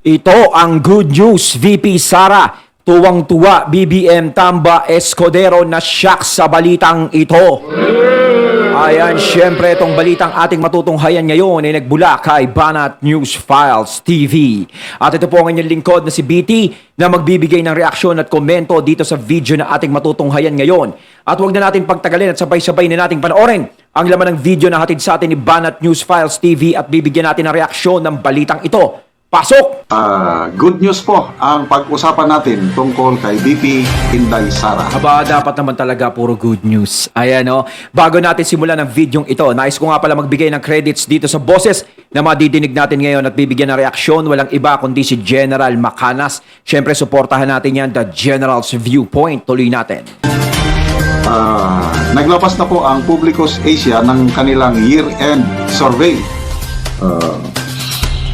Ito ang good news, VP Sara. Tuwang-tuwa, BBM Tamba Escudero na shock sa balitang ito. Ayan, syempre itong balitang ating matutunghayan ngayon ay nagbula kay Banat News Files TV. At ito po ang inyong lingkod na si BT na magbibigay ng reaksyon at komento dito sa video na ating matutunghayan ngayon. At huwag na natin pagtagalin at sabay-sabay na nating panoorin ang laman ng video na hatid sa atin ni Banat News Files TV at bibigyan natin ng reaksyon ng balitang ito. Pasok! Good news po ang pag-usapan natin tungkol kay VP Inday Sara. Aba, dapat naman talaga puro good news. Ayan o. Bago natin simulan ang videong ito, nais ko nga pala magbigay ng credits dito sa boses na madidinig natin ngayon at bibigyan ng reaksyon. Walang iba kundi si General Macanas. Siyempre, suportahan natin yan, The General's Viewpoint. Tuloy natin. Naglabas na po ang Publicos Asia ng kanilang year-end survey.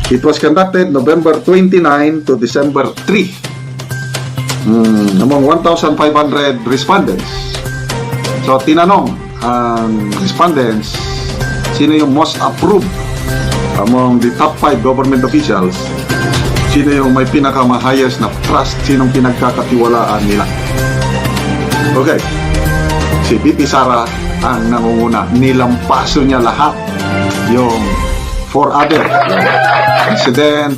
It was conducted November 29 to December 3 among 1,500 respondents. So, tinanong ang respondents, sino yung most approved among the top 5 government officials, sino yung may pinaka-highest na trust, sinong pinagkakatiwalaan nila. Okay, si VP Sara ang nangunguna, nilampaso niya lahat yung four other President,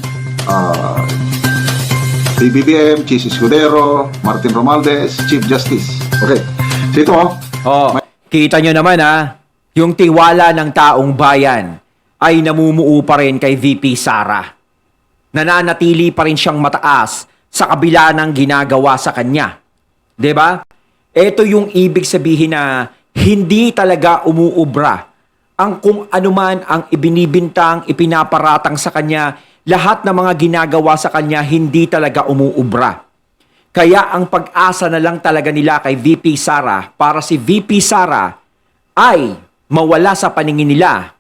PBBM, Chis Escudero, Martin Romualdez, Chief Justice. Okay. So ito, Kita nyo naman yung tiwala ng taong bayan ay namumuo pa rin kay VP Sara. Nananatili pa rin siyang mataas sa kabila ng ginagawa sa kanya. 'Di ba? Ito yung ibig sabihin na hindi talaga umuubra ang kung anuman ang ibinibintang, ipinaparatang sa kanya, lahat ng mga ginagawa sa kanya hindi talaga umuubra. Kaya ang pag-asa na lang talaga nila kay VP Sara para si VP Sara ay mawala sa paningin nila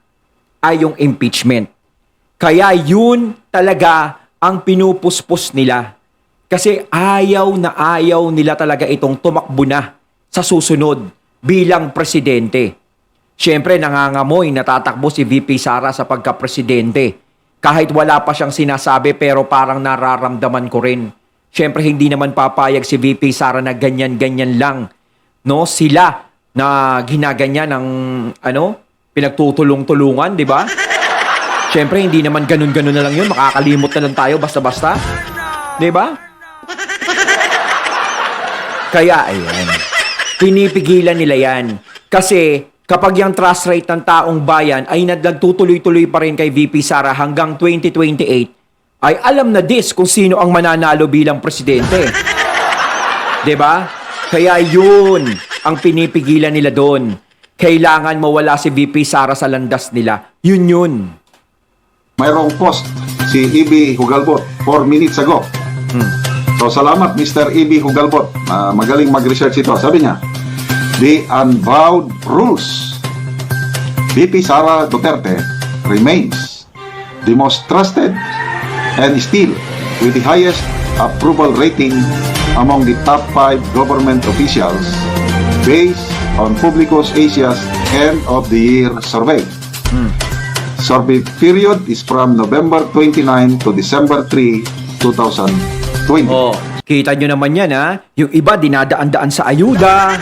ay yung impeachment. Kaya yun talaga ang pinupuspos nila. Kasi ayaw nila talaga itong tumakbo na sa susunod bilang presidente. Siyempre, nangangamoy, natatakbo si VP Sara sa pagka-presidente. Kahit wala pa siyang sinasabi pero parang nararamdaman ko rin. Siyempre, hindi naman papayag si VP Sara na ganyan-ganyan lang. No? Sila na ginaganyan ng pinagtutulong-tulungan, di ba? Siyempre, hindi naman ganun-ganun na lang yun. Makakalimot na lang tayo basta-basta. Di ba? Kaya, ayan. Pinipigilan nila yan. Kasi kapag yung trust rate ng taong bayan ay nagtutuloy-tuloy pa rin kay VP Sara hanggang 2028, ay alam na kung sino ang mananalo bilang presidente. 'Di ba? Kaya yun ang pinipigilan nila doon. Kailangan mawala si VP Sara sa landas nila. Yun. mayroong post si E.B. Hugalbot 4 minutes ago. So, salamat Mr. E.B. Hugalbot. Magaling mag-research ito. Sabi niya, the unbowed rules. VP Sara Duterte remains the most trusted and still with the highest approval rating among the top 5 government officials based on Publicos Asia's end of the year survey. Survey period is from November 29 to December 3, 2020. Kita nyo naman yan Yung iba dinadaan-daan sa ayuda,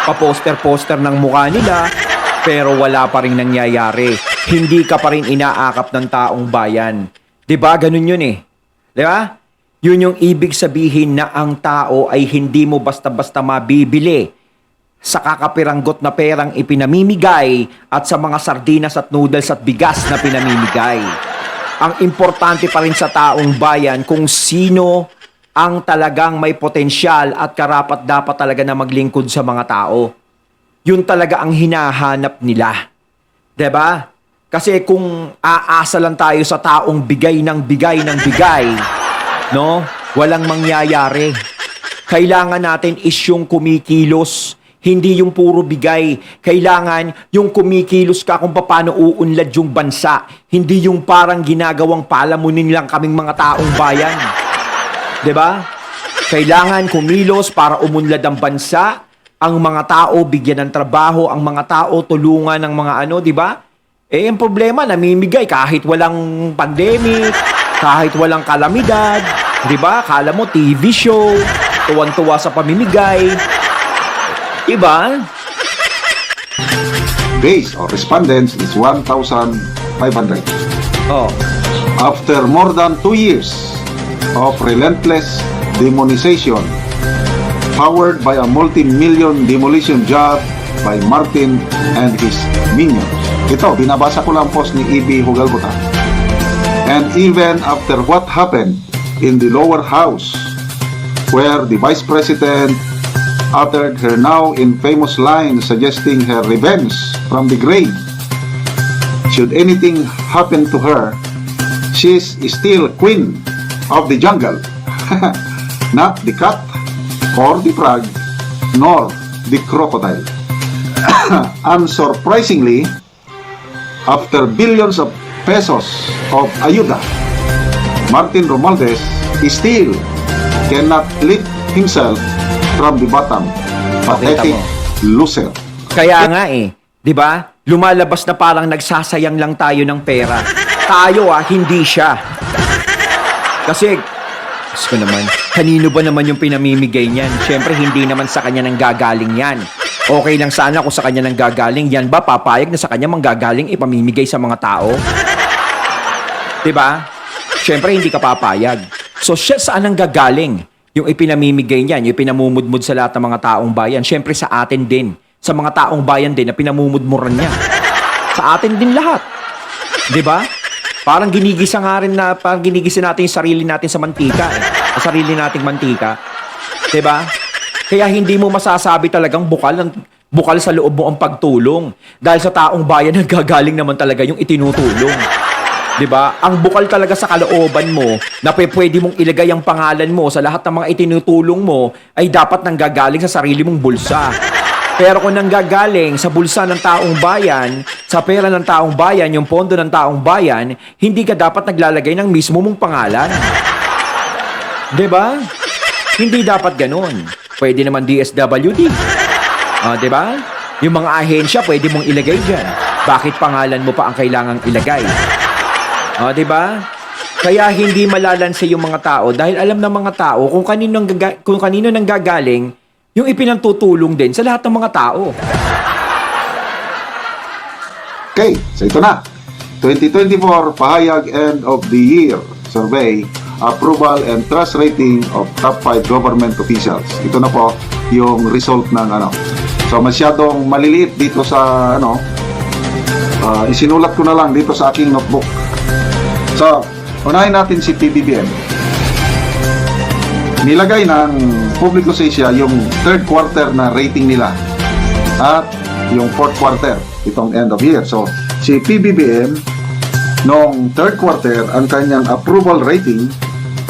pa-poster-poster ng mukha nila, pero wala pa rin nangyayari. Hindi ka pa rin inaakap ng taong bayan. 'Di ba? Ganun yun 'Di ba? Yun yung ibig sabihin na ang tao ay hindi mo basta-basta mabibili sa kakapiranggot na perang ipinamimigay at sa mga sardinas at noodles at bigas na pinamimigay. Ang importante pa rin sa taong bayan kung sino ang talagang may potensyal at karapat-dapat talaga na maglingkod sa mga tao. Yun talaga ang hinahanap nila. 'Di ba? Kasi kung aasa lang tayo sa taong bigay ng bigay, no? Walang mangyayari. Kailangan natin is yung kumikilos, hindi yung puro bigay. Kailangan yung kumikilos ka kung paano uunlad yung bansa. Hindi yung parang ginagawang palamunin lang kaming mga taong bayan. 'Di ba? Kailangan kumilos para umunlad ang bansa, ang mga tao bigyan ng trabaho, ang mga tao tulungan ng mga 'di ba? Ang problema namimigay kahit walang pandemic, Kahit walang kalamidad, di ba? Kala mo TV show, tuwan-tuwa sa pamimigay. Diba? Base or respondents is 1,500. Oh. After more than 2 years of relentless demonization, powered by a multi-million demolition job by Martin and his minions. Ito, binabasa ko lang post ni E.B. Hugalbot. And even after what happened in the lower house, where the Vice President uttered her now infamous line suggesting her revenge from the grave, should anything happen to her, she's still queen of the jungle, not the cat or the frog, nor the crocodile. Unsurprisingly, after billions of pesos of ayuda, Martin Romualdez still cannot lift himself from the bottom. Pathetic loser. Kaya nga eh, 'di ba? Lumalabas na parang nagsasayang lang tayo ng pera. Tayo hindi siya. Kasi ko naman, kanino ba naman yung pinamimigay niyan? Siyempre hindi naman sa kanya nang gagaling 'yan. Okay lang sana kung sa kanya nang gagaling. Yan ba papayag na sa kanya manggagaling ipamimigay sa mga tao? 'Di ba? Siyempre hindi ka papayag. So siya saan nang gagaling? Yung ipinamimigay niyan, yung pinamumudmud sa lahat ng mga taong bayan, syempre sa atin din. Sa mga taong bayan din na pinamumudmuran niya. Sa atin din lahat. 'Di ba? Parang ginigisa nga rin na, parang ginigisa natin yung sarili natin sa mantika. Sa sarili nating mantika. 'Di ba? Kaya hindi mo masasabi talagang bukal sa loob mo ang pagtulong. Dahil sa taong bayan naggagaling naman talaga yung itinutulong. 'Di ba? Ang bukal talaga sa kalooban mo na pwede mong ilagay ang pangalan mo sa lahat ng mga itinutulong mo ay dapat nanggagaling sa sarili mong bulsa. Pero kung nanggagaling sa bulsa ng taong bayan, sa pera ng taong bayan, yung pondo ng taong bayan, hindi ka dapat naglalagay ng mismo mong pangalan. 'Di ba? Hindi dapat ganoon. Pwede naman DSWD. 'Di ba? Yung mga ahensya pwede mong ilagay diyan. Bakit pangalan mo pa ang kailangang ilagay? 'Di ba? Kaya hindi malalansa yung mga tao dahil alam ng mga tao kung kanino nanggagaling yung ipinantutulong din sa lahat ng mga tao. Okay, so ito na. 2024 Pahayag End of the Year Survey, Approval and Trust Rating of Top 5 Government Officials. Ito na po yung result ng So masyadong maliliit dito sa isinulat ko na lang dito sa aking notebook. So, unahin natin si PBBM. Nilagay ng Public Asia yung third quarter na rating nila at yung fourth quarter, itong end of year. So, si PBBM, nung third quarter, ang kanyang approval rating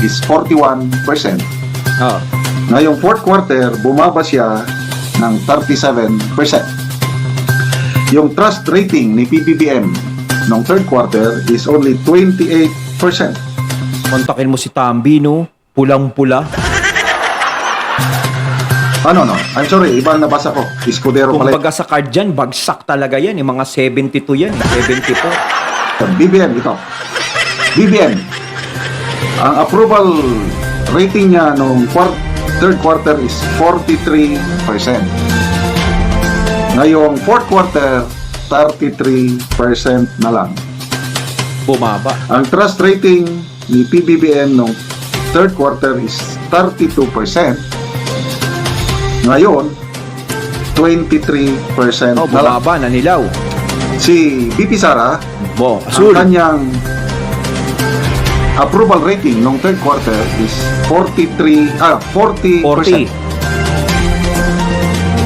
is 41%. Ngayong fourth quarter, bumaba siya ng 37%. Yung trust rating ni PBBM nung third quarter is only 28%. Kontakin mo si Tambi, no? Pulang-pula. No. I'm sorry, ibang nabasa ko. Escudero pala. Kumbaga sa card dyan, bagsak talaga yan. Yung mga 72 yan, 74. BBM ito. BBM. Ang approval rating niya nung third quarter is 43%. Ngayong fourth quarter, 33% na lang. Bumaba. Ang trust rating ni PBBM nung third quarter is 32%. Ngayon, 23% na lang. Bumaba, nanilaw. Si BP Sara, Asul. ang kanyang approval rating nung third quarter is 40%. 40.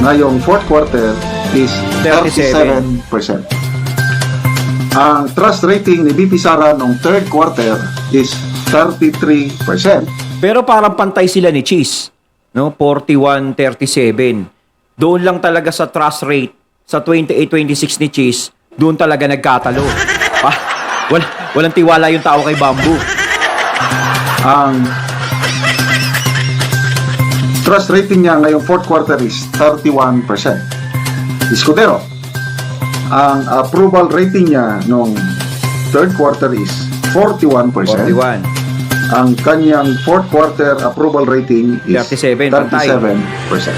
Ngayong fourth quarter is 37%. Ang trust rating ni BP Sara nung third quarter is 33%. Pero parang pantay sila ni Cheese. No? 41-37. Doon lang talaga sa trust rate, sa 28-26 ni Cheese, doon talaga nagkatalo. Walang tiwala yung tao kay Bamboo. Ang trust rating niya ngayong fourth quarter is 31%. Escudero, ang approval rating niya nung third quarter is 41%. 41. ang kanyang fourth quarter approval rating is 37, pantay. 37%.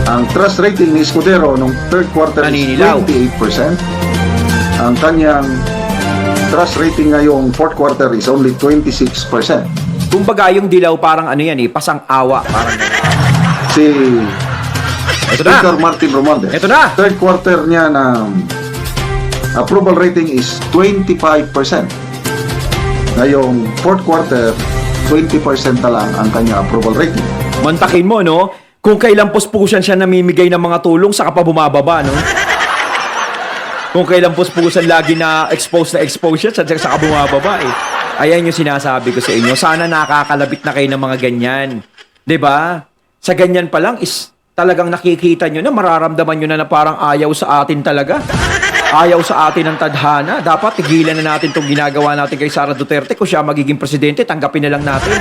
Ang trust rating ni Escudero nung third quarter Naninilaw. is 28%. Ang kanyang trust rating ngayong fourth quarter is only 26%. Kumbaga yung dilaw parang ano yan pasang-awa. Parang Si ito na. Speaker Martin Romualdez, Ito na. third quarter niya na approval rating is 25%. Ngayong fourth quarter, 20% na lang ang kanya approval rating. Mantakin mo, no? Kung kailan puspusan siya namimigay ng mga tulong, saka pa bumababa, no? Kung kailan puspusan lagi na expose siya, saka bumababa, eh. Ayan yung sinasabi ko sa inyo. Sana nakakalabit na kayo ng mga ganyan. 'Di ba? Sa ganyan pa lang is talagang nakikita nyo na, mararamdaman nyo na parang ayaw sa atin talaga. Ayaw sa atin ng tadhana. Dapat tigilan na natin itong ginagawa natin kay Sara Duterte. Kung siya magiging presidente, tanggapin na lang natin.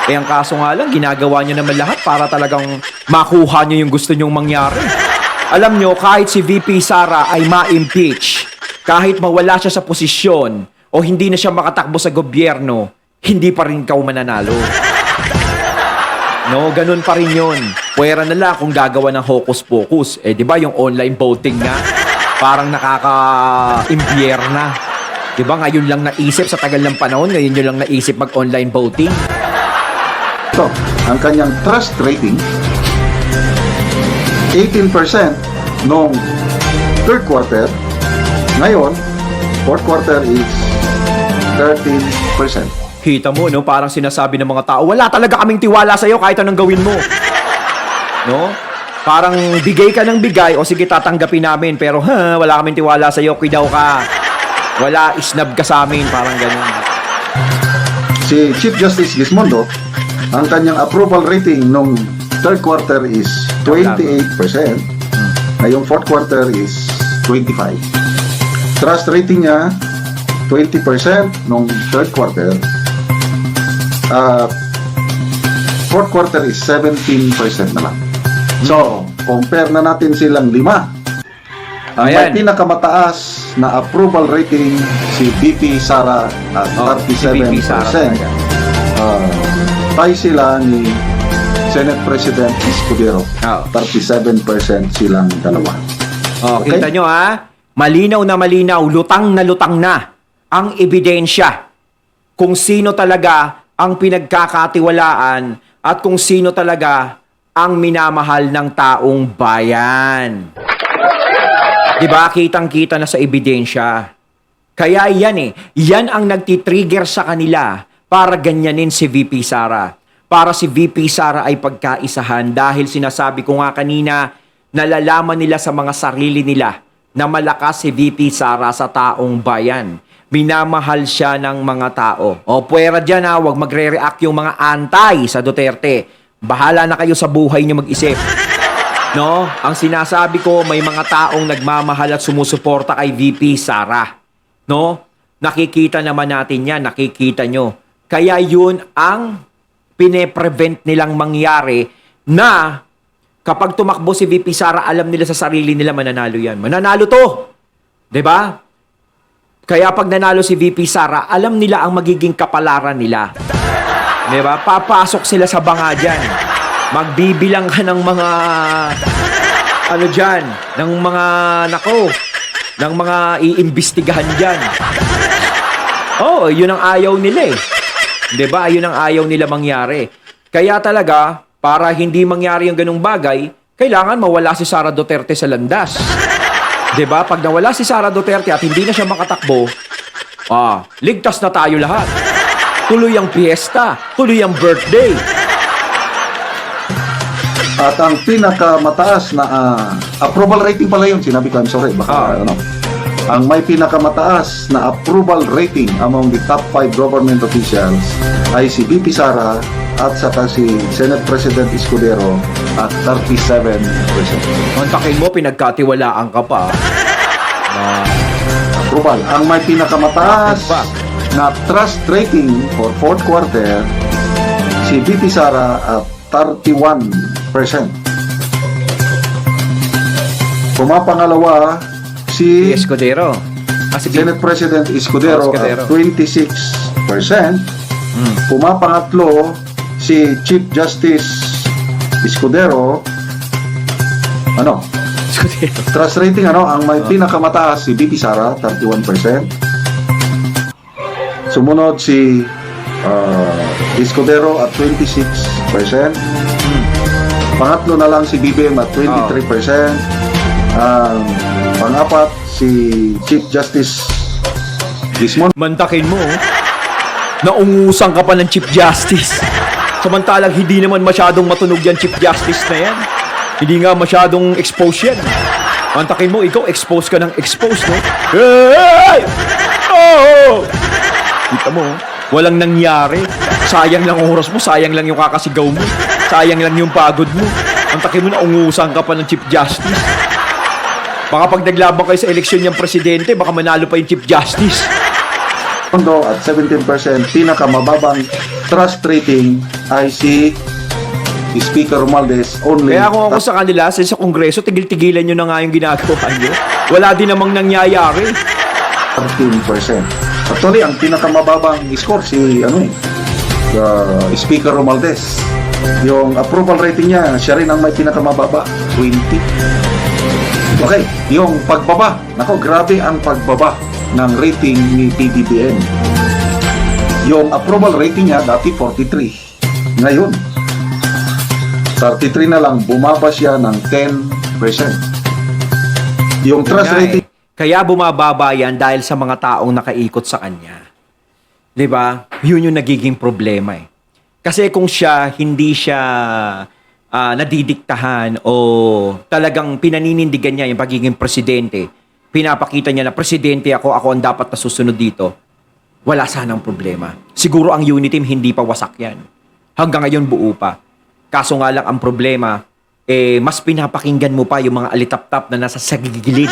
Eh ang kaso nga lang, ginagawa nyo naman lahat para talagang makuha nyo yung gusto nyong mangyari. Alam nyo, kahit si VP Sara ay ma-impeach, kahit mawala siya sa posisyon, o hindi na siya makatakbo sa gobyerno, hindi pa rin ikaw mananalo. No, ganun pa rin yun. Pwera na lang kung gagawa ng hocus-pocus. Eh, di ba yung online voting na? Parang nakaka-imbiyer na. Di ba ngayon lang naisip sa tagal ng panahon, ngayon nyo lang naisip mag-online voting? So, ang kanyang trust rating, 18% noong third quarter. Ngayon, fourth quarter is 13%. Kita mo, no? Parang sinasabi ng mga tao, wala talaga kaming tiwala sa'yo kahit anong gawin mo. No? Parang bigay ka ng bigay, o sige, tatanggapin namin, pero wala kaming tiwala sa'yo, kuidaw ka. Wala, isnab ka sa amin, parang ganun. Si Chief Justice Gismondo, ang kanyang approval rating nung third quarter is 28%. Ngayong fourth quarter is 25%. Trust rating niya, 20% nung third quarter. Fourth quarter is 17% na lang. So, compare na natin silang lima. Ang may Ayan. pinakamataas na approval rating si VP Sara at Si VP Sara 37%. talaga. Tay sila ni Senate President Escudero. Oh. 37% silang dalawa. Oh, Okay. kita nyo ha? Malinaw na malinaw, lutang na ang ebidensya kung sino talaga ang pinagkakatiwalaan at kung sino talaga ang minamahal ng taong bayan. Diba? Kitang-kita na sa ebidensya. Kaya yan ang nagtitrigger sa kanila para ganyanin si VP Sara. Para si VP Sara ay pagkaisahan dahil sinasabi ko nga kanina, nalalaman nila sa mga sarili nila na malakas si VP Sara sa taong bayan. Minamahal siya ng mga tao. O puwera dyan ha, huwag magre-react yung mga antay sa Duterte. Bahala na kayo sa buhay niyo mag-isip. No? Ang sinasabi ko, may mga taong nagmamahal at sumusuporta kay VP Sara. No? Nakikita naman natin yan, nakikita nyo. Kaya yun ang pine-prevent nilang mangyari na kapag tumakbo si VP Sara, alam nila sa sarili nila mananalo yan. Mananalo to! 'Di ba? Kaya pag nanalo si VP Sara, alam nila ang magiging kapalaran nila. 'Di ba? Papasok sila sa banga dyan. Magbibilang ka ng mga dyan, ng mga ng mga iimbestigahan dyan. Oh, yun ang ayaw nila eh. 'Di ba? Yun ang ayaw nila mangyari. Kaya talaga, para hindi mangyari yung ganung bagay, kailangan mawala si Sara Duterte sa landas. 'Di ba? Pag nawala si Sara Duterte at hindi na siya makatakbo, ligtas na tayo lahat. Tuloy ang piyesta, tuloy ang birthday. At ang pinakamataas na approval rating pala yun, sinabi ko, I'm sorry, baka ang may pinakamataas na approval rating among the top 5 government officials ay si VP Sara at saka si Senate President Escudero at 37%. Kontakin mo, pinagkatiwalaan ka pa. Approval. Ang may pinakamataas na trust rating for fourth quarter, si VP Sara at 31%. Pumapangalawa si Escudero. Senate President Escudero at 26%. Pumapangatlo si Chief Justice Escudero. Trust rating ang may pinakamataas si BP Sara, 31%. Sumunod si Escudero at 26%. Pangatlo na lang si BBM at 23%. Pang-apat si Chief Justice Gismon. Mantakin mo, naungusan ka pa ng Chief Justice. Samantalang hindi naman masyadong matunog yan, Chief Justice na yan. Hindi nga masyadong expose yan. Mantakin mo, ikaw expose ka ng expose, no? Hey! Oh! Kita mo, walang nangyari. Sayang lang oras mo, sayang lang yung kakasigaw mo, sayang lang yung pagod mo. Mantakin mo, naungusan ka pa ng Chief Justice. Baka pag naglaban kayo sa eleksyon ng presidente, baka manalo pa yung Chief Justice. At 17%, pinakamababang trust rating ay si Speaker Romualdez, only. Kaya kung ako sa kanila, sa Kongreso, tigil-tigilan nyo na nga yung ginagawa nyo. Wala din namang nangyayari. 13%. Actually, ang pinakamababang score si Speaker Romualdez. Yung approval rating niya, siya rin ang may pinakamababa, 20. Okay, yung pagbaba. Nako, grabe ang pagbaba ng rating ni PBBM. Yung approval rating niya dati 43. Ngayon, 33 na lang, bumaba siya ng 10%. Yung trust rating. Kaya bumababa yan dahil sa mga taong nakaikot sa kanya. 'Di ba? Yun yung nagiging problema eh. Kasi kung hindi siya nadidiktahan o talagang pinaninindigan niya yung pagiging presidente, pinapakita niya na presidente ako ang dapat na susunod dito, wala sanang problema. Siguro ang unity team hindi pa wasak yan. Hanggang ngayon buo pa. Kaso nga lang ang problema, mas pinapakinggan mo pa yung mga alitap-tap na nasa sagigilid.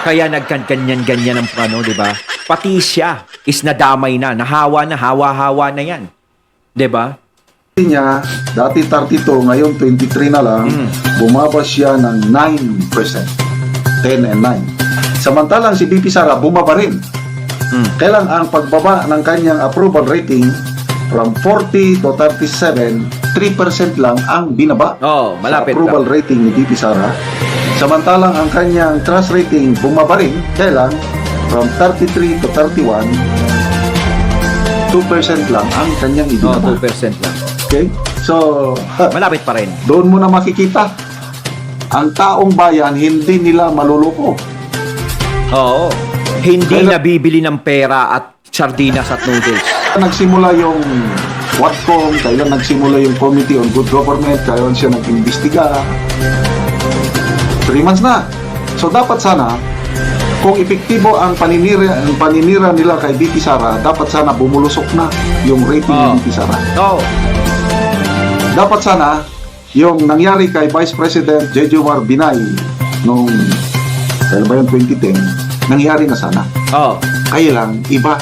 Kaya nagkanyan-ganyan ang di ba? Pati siya is nadamay na, nahawa na, hawa-hawa na yan. Di ba? Niya, dati 32, ngayon 23 na lang, bumaba siya ng 9%. 10 and 9. Samantalang si BP Sara, bumaba rin. Kailan ang pagbaba ng kanyang approval rating from 40 to 37, 3% lang ang binaba malapit sa approval rating ni BP Sara. Samantalang ang kanyang trust rating bumaba rin. Kailan? From 33 to 31, 2% lang ang kanyang ibinaba. 2% lang. Okay? So, Malapit pa rin. doon mo na makikita ang taong bayan hindi nila maluloko. Oo. Hindi nabibili ng pera at sardinas at noodles. Nagsimula yung WhatCom, kailan nagsimula yung Committee on Good Government, kailan siya nag-imbestiga. 3 months na. So dapat sana, kung epektibo ang paninira nila kay BP Sara, dapat sana bumulusok na yung rating ni BP Sara. Dapat sana, yung nangyari kay Vice President Jejomar Binay noong, kailan ba yung 2010, nangyari na sana. Kaya lang, iba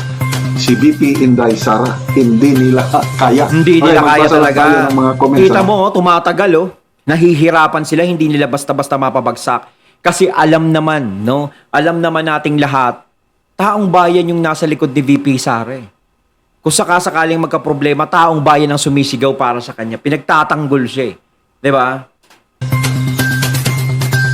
si BP Inday Sara, hindi nila kaya. Hindi nila kaya talaga. Ng mga comments, Kita mo, tumatagal nahihirapan sila, hindi nila basta-basta mapabagsak. Kasi alam naman, alam naman nating lahat, taong bayan yung nasa likod ni VP Sara. Kung sakasakaling magka-problema, taong bayan ang sumisigaw para sa kanya. Pinagtatanggol siya. Diba?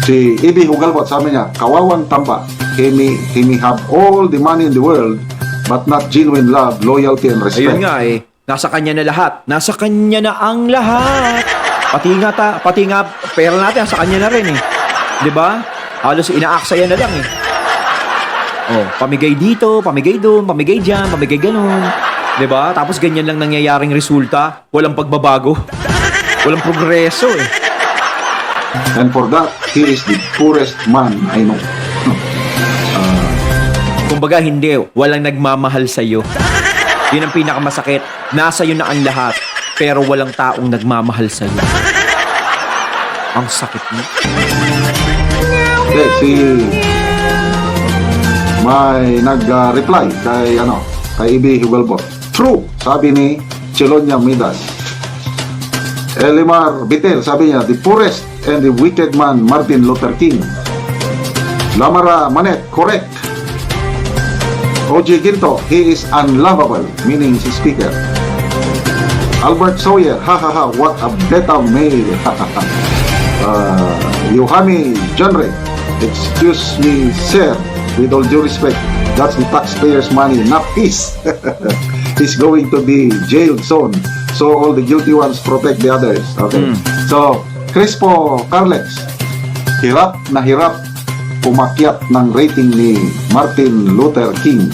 Si E.B. Hugalbot, sabi niya, kawawang tamba. He may have all the money in the world, but not genuine love, loyalty, and respect. Ayun nga nasa kanya na lahat. Nasa kanya na ang lahat. Pati nga pera natin, sa kanya na rin 'Di ba? Halos inaaksaya na lang pamigay dito, pamigay doon, pamigay diyan, pamigay ganoon. 'Di ba? Tapos ganyan lang nangyayaring resulta, walang pagbabago. Walang progreso And for that, he is the poorest man I know. Kumbaga hindi, walang nagmamahal sa iyo. 'Yun ang pinakamasakit. Nasa iyo na ang lahat, pero walang taong nagmamahal sa iyo. Ang sakit mo. Okay, may nag-reply kay E.B. Hugalbot. True, sabi ni Chelonia Midas. Elimar Bitel, sabi niya, the poorest and the wicked man, Martin Luther King. Lamara Manet, correct. OG Ginto, he is unlovable, meaning si speaker. Albert Sawyer, ha ha ha, what a beta male. Yohani Genre, excuse me sir, with all due respect, that's the taxpayers' money, not his. He's going to be jailed soon, so all the guilty ones protect the others. Okay. So, Crispo Carlex, hirap na hirap umakyat ng rating ni Martin Luther King.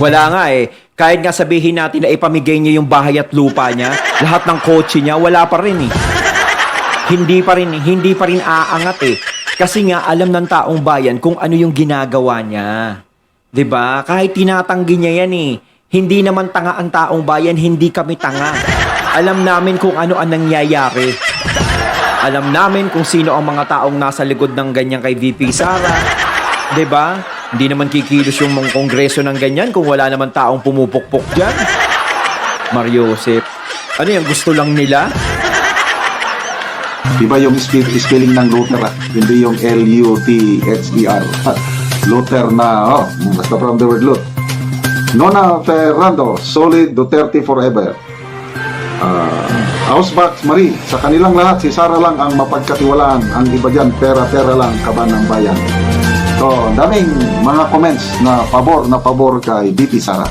Wala nga eh. Kahit nga sabihin natin na ipamigay niya yung bahay at lupa niya, lahat ng kotse niya, wala pa rin eh. Hindi pa rin aangat eh. Kasi nga alam ng taong bayan kung ano yung ginagawa niya. 'Di ba? Kahit tinatanggi niya yan eh. Hindi naman tanga ang taong bayan, hindi kami tanga. Alam namin kung ano ang nangyayari. Alam namin kung sino ang mga taong nasa likod ng ganyan kay VP Sara. 'Di ba? Hindi naman kikilos yung mga kongreso ng ganyan kung wala naman taong pumupukpok dyan. Mariosep, ano yung gusto lang nila? Iba yung spelling ng Luther, hindi yung L-U-T-H-E-R. Luther na, basta from the word Lut. Nona Ferrando, solid Duterte forever. Ausbach Marie, sa kanilang lahat, si Sara lang ang mapagkatiwalaan. Ang iba dyan, pera-pera lang, kaban ng bayan. So, daming mga comments na pabor kay BP Sara.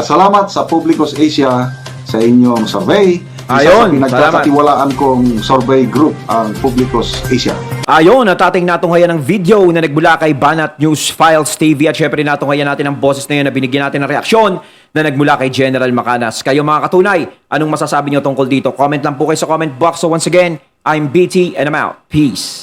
Salamat sa Publicos Asia sa inyong survey. Isa sa pinagkakatiwalaan kong survey group ang Publicos Asia. Ayon, at ating natunghayan ng video na nagmula kay Banat News Files TV at syempre natunghayan natin ang boses na yun na binigyan natin ng reaksyon na nagmula kay General Macanas. Kayo mga katunay, anong masasabi niyo tungkol dito? Comment lang po kayo sa comment box. So once again, I'm BT and I'm out. Peace.